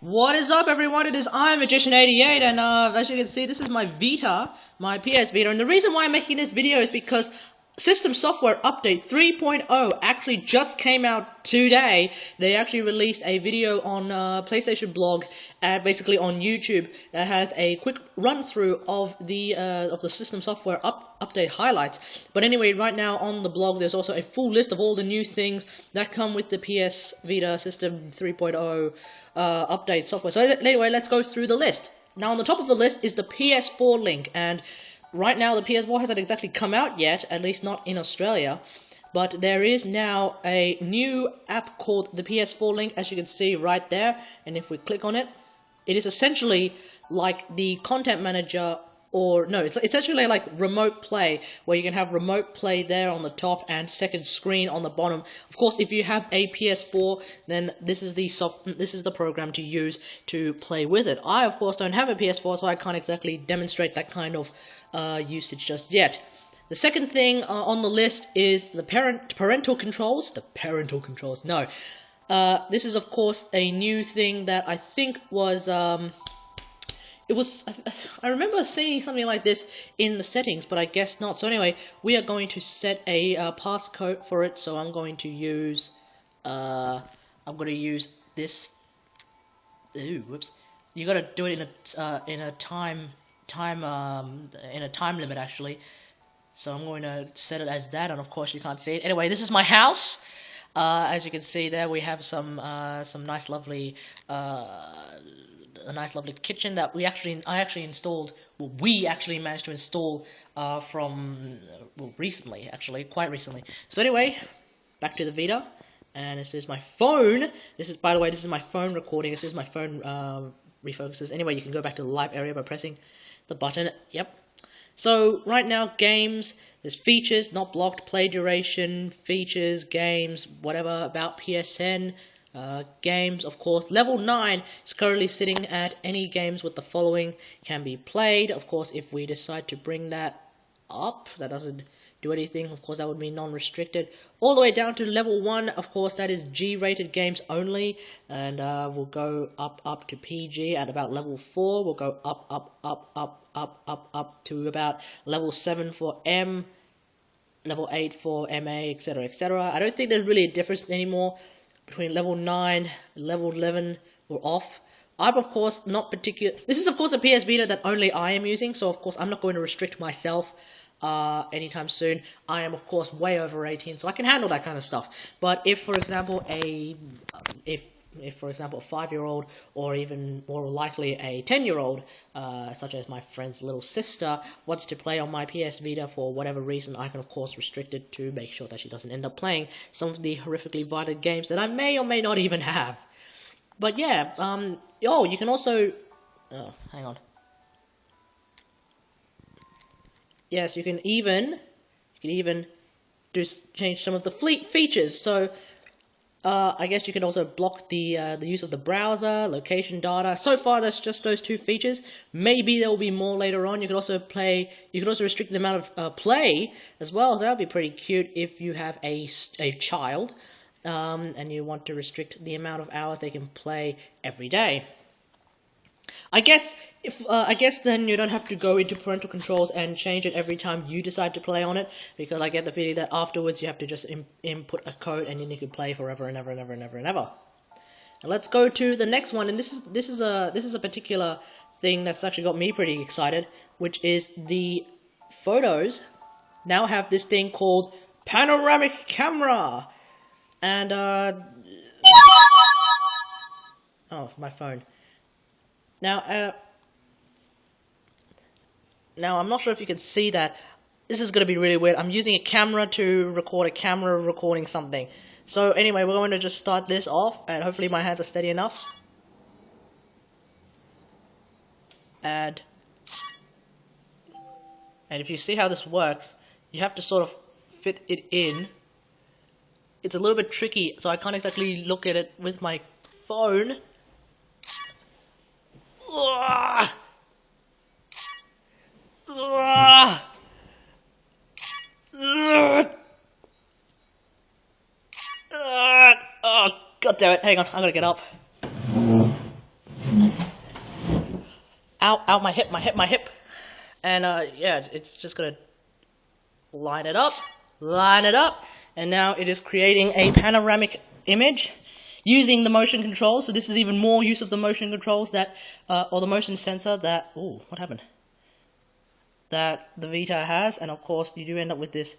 What is up, everyone? It is I, Magician88, and as you can see, this is my Vita, my PS Vita, and the reason why I'm making this video is because System Software Update 3.0 actually just came out today. They actually released a video on PlayStation blog and basically on YouTube that has a quick run-through of the System Software Update highlights. But anyway, right now on the blog, there's also a full list of all the new things that come with the PS Vita System 3.0 update software. So anyway, let's go through the list. Now on the top of the list is the PS4 link, and right now the PS4 hasn't exactly come out yet, at least not in Australia, but there is now a new app called the PS4 link, as you can see right there, and if we click on it, it is essentially like the content manager, or no, it's essentially like remote play, where you can have remote play there on the top and second screen on the bottom. Of course, if you have a PS4, then this is the program to use to play with it. I, of course, don't have a PS4, so I can't exactly demonstrate that kind of usage just yet. The second thing on the list is the parental controls. The parental controls. No, this is of course a new thing that I think was I remember seeing something like this in the settings, but I guess not. So anyway, we are going to set a passcode for it. So I'm going to use this. Ooh, whoops! You got to do it in a time limit actually. So I'm going to set it as that, and of course you can't see it. Anyway, this is my house. As you can see there, we have some nice lovely a nice lovely kitchen that I actually installed. Well, we actually managed to install recently, actually, quite recently. So anyway, back to the Vita, and this is my phone. This is, by the way, this is my phone recording. This is my phone refocuses. Anyway, you can go back to the live area by pressing the button. Yep. So right now, games, there's features, not blocked, play duration, features, games, whatever, about PSN, games, of course. Level 9 is currently sitting at any games with the following can be played. Of course, if we decide to bring that up, that doesn't do anything. Of course, that would be non-restricted. All the way down to level 1, of course, that is G-rated games only, and we'll go up to PG at about level 4. We'll go up to about level 7 for M, level 8 for MA, etc., etc. I don't think there's really a difference anymore between level 9 and level 11. We're off. I'm of course not particular. This is of course a PS Vita that only I am using, so of course I'm not going to restrict myself anytime soon. I am of course way over 18, so I can handle that kind of stuff. But if for example a 5-year-old, or even more likely a 10-year-old, such as my friend's little sister, wants to play on my PS Vita for whatever reason, I can of course restrict it to make sure that she doesn't end up playing some of the horrifically violent games that I may or may not even have. But yeah, oh, you can also, oh, hang on. Yes, you can even change some of the features. So I guess you can also block the use of the browser, location data. So far, that's just those two features. Maybe there will be more later on. You can also restrict the amount of play as well. So that would be pretty cute if you have a child and you want to restrict the amount of hours they can play every day. I guess then you don't have to go into parental controls and change it every time you decide to play on it, because I get the feeling that afterwards you have to just input a code and then you can play forever and ever and ever and ever and ever. Now let's go to the next one, and this is a particular thing that's actually got me pretty excited, which is the photos now have this thing called panoramic camera, and oh, my phone. Now, I'm not sure if you can see that. This is going to be really weird. I'm using a camera to record a camera recording something. So anyway, we're going to just start this off, and hopefully my hands are steady enough. And if you see how this works, you have to sort of fit it in. It's a little bit tricky, so I can't exactly look at it with my phone. Oh, god damn it, hang on, I'm gonna get up. Out my hip. And yeah, it's just gonna line it up, and now it is creating a panoramic image using the motion controls. So this is even more use of the motion controls that, or the motion sensor that, ooh, what happened? That the Vita has, and of course you do end up with this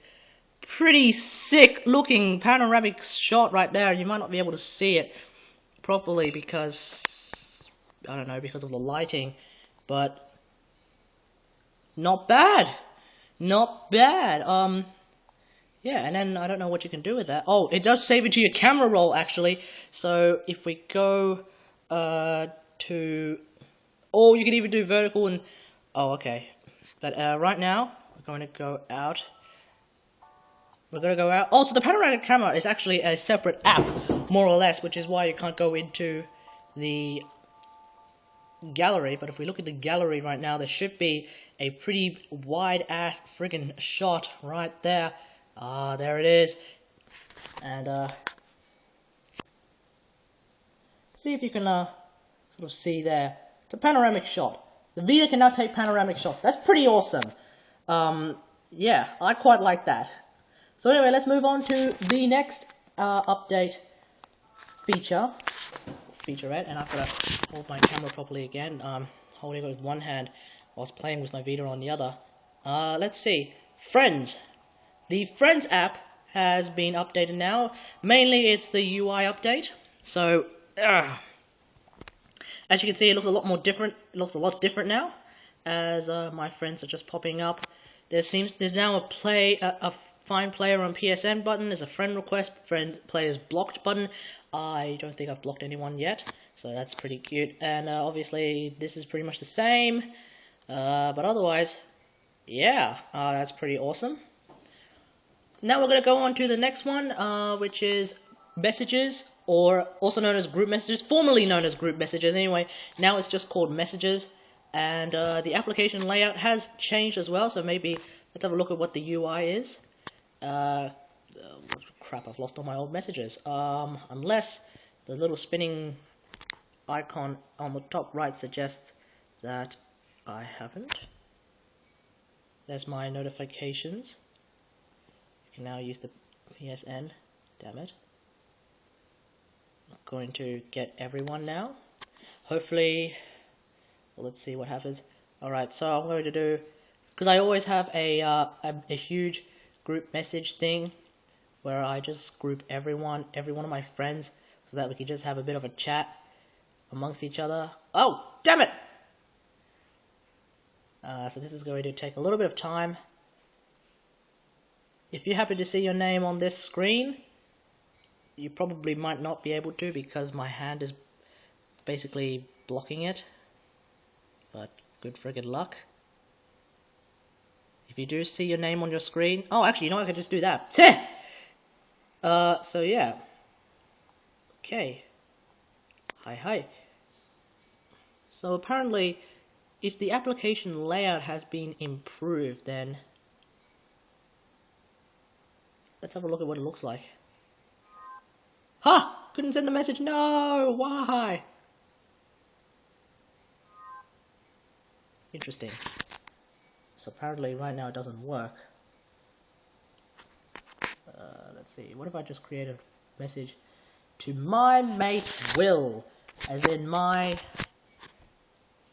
pretty sick looking panoramic shot right there. You might not be able to see it properly because, I don't know, because of the lighting, but not bad. Yeah, and then I don't know what you can do with that. Oh, it does save it to your camera roll actually. So if we go to, or you can even do vertical and, oh okay. But right now we're going to go out. Oh, so the panoramic camera is actually a separate app, more or less, which is why you can't go into the gallery. But if we look at the gallery right now, there should be a pretty wide ass friggin' shot right there. Ah, there it is. And see if you can sort of see there. It's a panoramic shot. The Vita can now take panoramic shots. That's pretty awesome. Yeah, I quite like that. So anyway, let's move on to the next update featurette, and I've got to hold my camera properly again. Holding it with one hand whilst playing with my Vita on the other. Let's see. Friends. The Friends app has been updated now. Mainly it's the UI update. So, as you can see, it looks a lot more different. It looks a lot different now, as my friends are just popping up. There's now a find player on PSN button. There's a friend request, friend players blocked button. I don't think I've blocked anyone yet, so that's pretty cute. And obviously this is pretty much the same, but otherwise, yeah, that's pretty awesome. Now we're gonna go on to the next one, which is messages, or also known as group messages, formerly known as group messages. Anyway, now it's just called messages, and the application layout has changed as well. So maybe let's have a look at what the UI is. Crap, I've lost all my old messages. Unless the little spinning icon on the top right suggests that I haven't. There's my notifications. You can now use the PSN. Damn it. I'm going to get everyone now. Hopefully, well, let's see what happens. Alright, so I'm going to do, because I always have a huge group message thing where I just group every one of my friends so that we can just have a bit of a chat amongst each other. Oh, damn it! So this is going to take a little bit of time. If you happen to see your name on this screen, you probably might not be able to because my hand is basically blocking it. But good friggin' luck. If you do see your name on your screen, oh, actually, you know, I could just do that. So yeah. Okay. Hi. So apparently, if the application layout has been improved, then let's have a look at what it looks like. Ha! Couldn't send the message. No! Why? Interesting. So apparently right now it doesn't work. Let's see. What if I just create a message to my mate Will, as in my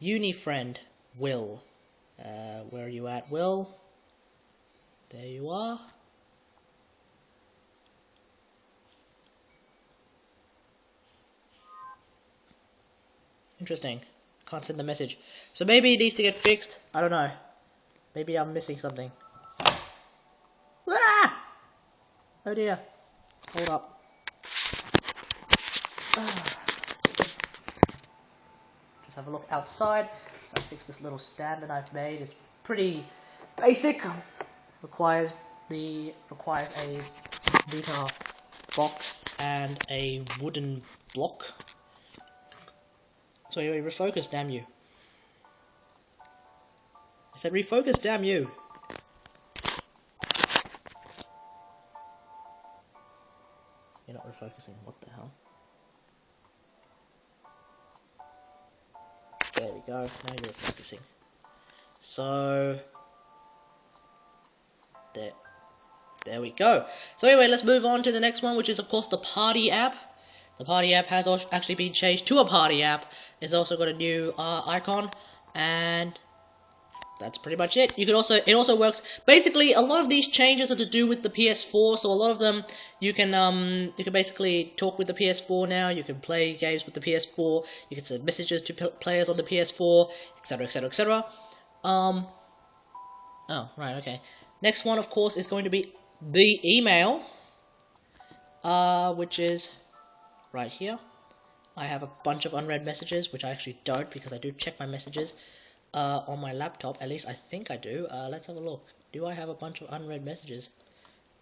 uni friend Will. Where are you at, Will? There you are. Interesting. Can't send the message. So maybe it needs to get fixed. I don't know. Maybe I'm missing something. Ah! Oh dear. Hold up. Just have a look outside. So I fixed this little stand that I've made. It's pretty basic. Requires a Vita box and a wooden block. So anyway, refocus, damn you. I said refocus, damn you. You're not refocusing, what the hell? go. Now you're focusing. So there we go. So anyway, let's move on to the next one, which is of course the Party app. The Party app has actually been changed to a Party app. It's also got a new icon, and that's pretty much it. It also works. Basically, a lot of these changes are to do with the PS4. So a lot of them you can basically talk with the PS4 now. You can play games with the PS4. You can send messages to players on the PS4, etc., etc., etc. Oh, right, okay. Next one, of course, is going to be the email, which is right here. I have a bunch of unread messages, which I actually don't, because I do check my messages on my laptop. At least I think I do. Let's have a look. Do I have a bunch of unread messages?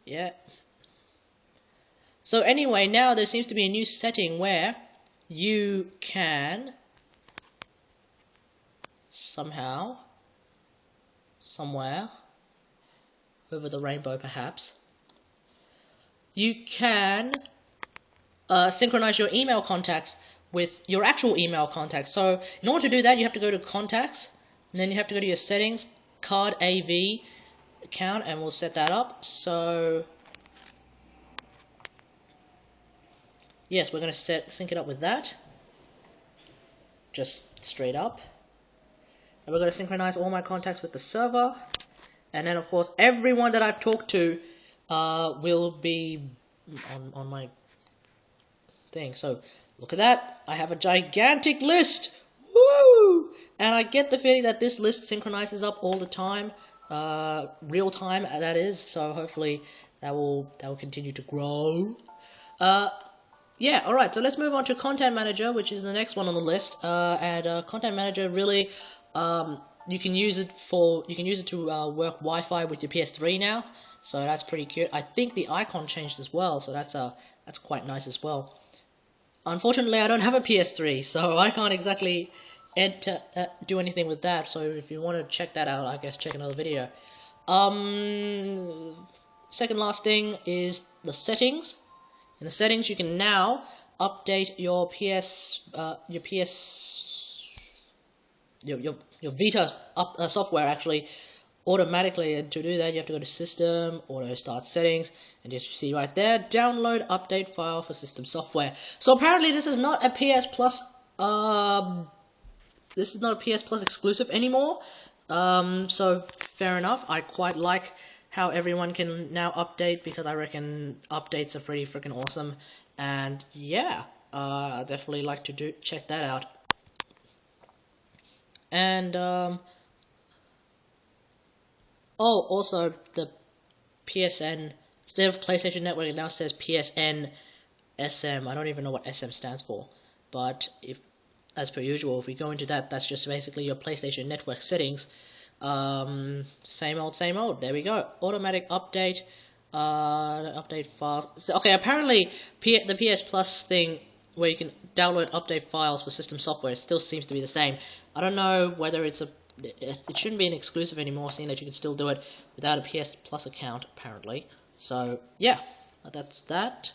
Yeah. So anyway, now there seems to be a new setting where you can somehow, somewhere over the rainbow perhaps, you can synchronize your email contacts with your actual email contacts. So in order to do that, you have to go to contacts, and then you have to go to your settings, card AV account, and we'll set that up. So yes, we're going to sync it up with that, just straight up. And we're going to synchronize all my contacts with the server, and then of course everyone that I've talked to will be on my thing. So look at that, I have a gigantic list. Woo! And I get the feeling that this list synchronizes up all the time, real time that is. So hopefully that will continue to grow. Yeah, alright, so let's move on to Content Manager, which is the next one on the list. Content Manager really, you can use it to work Wi-Fi with your PS3 now, so that's pretty cute. I think the icon changed as well, so that's quite nice as well. Unfortunately, I don't have a PS3, so I can't exactly do anything with that. So if you want to check that out, I guess check another video. Second last thing is the settings. In the settings, you can now update your your Vita software actually automatically. And to do that, you have to go to System, Auto Start Settings, and you see right there, Download Update File for System Software. So apparently, this is not a PS Plus. This is not a PS Plus exclusive anymore. So fair enough. I quite like how everyone can now update, because I reckon updates are pretty freaking awesome. And yeah, I definitely like to check that out. And oh, also the PSN, instead of PlayStation Network, it now says PSN SM. I don't even know what SM stands for, but if, as per usual, if we go into that, that's just basically your PlayStation Network settings. Same old. There we go. Automatic update. Update files. So, okay, apparently the PS Plus thing, where you can download update files for system software, still seems to be the same. I don't know whether it shouldn't be an exclusive anymore, seeing that you can still do it without a PS Plus account, apparently. So yeah, that's that.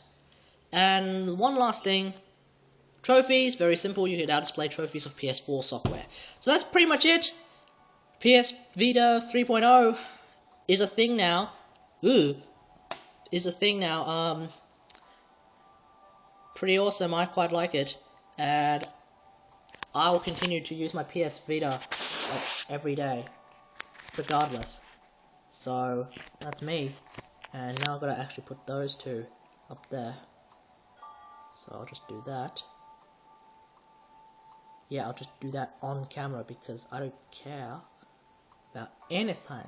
And one last thing. Trophies, very simple. You can now display trophies of PS4 software. So that's pretty much it. PS Vita 3.0 is a thing now. Pretty awesome. I quite like it, and I will continue to use my PS Vita every day, regardless. So that's me. And now I've got to actually put those two up there. So I'll just do that. Yeah, I'll just do that on camera because I don't care about anything.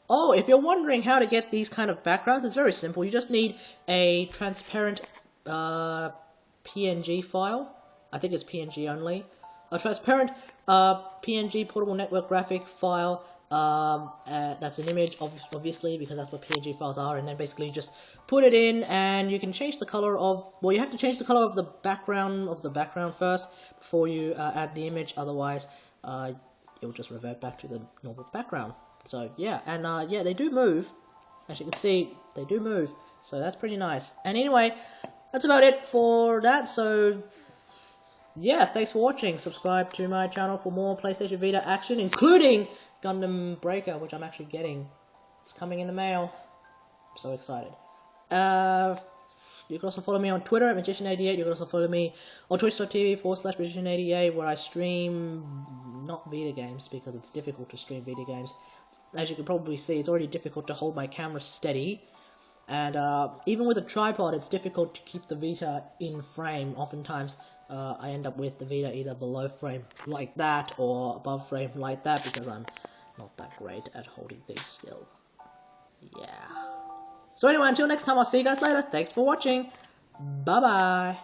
Oh, if you're wondering how to get these kind of backgrounds, it's very simple. You just need a transparent PNG file. I think it's PNG only. A transparent PNG portable network graphic file. That's an image, obviously, because that's what PNG files are. And then basically just put it in, and you can change the color of. Well, you have to change the color of the background first before you add the image. Otherwise, it'll just revert back to the normal background. So yeah, and yeah, they do move. As you can see, they do move. So that's pretty nice. And anyway, that's about it for that. So yeah, thanks for watching. Subscribe to my channel for more PlayStation Vita action, including Gundam Breaker, which I'm actually getting. It's coming in the mail. I'm so excited. You can also follow me on Twitter at Magician88. You can also follow me on twitch.tv/Magician88, where I stream not Vita games, because it's difficult to stream Vita games. As you can probably see, it's already difficult to hold my camera steady. And even with a tripod, it's difficult to keep the Vita in frame. Oftentimes, I end up with the Vita either below frame like that, or above frame like that, because I'm not that great at holding things still. Yeah. So anyway, until next time, I'll see you guys later. Thanks for watching. Bye-bye.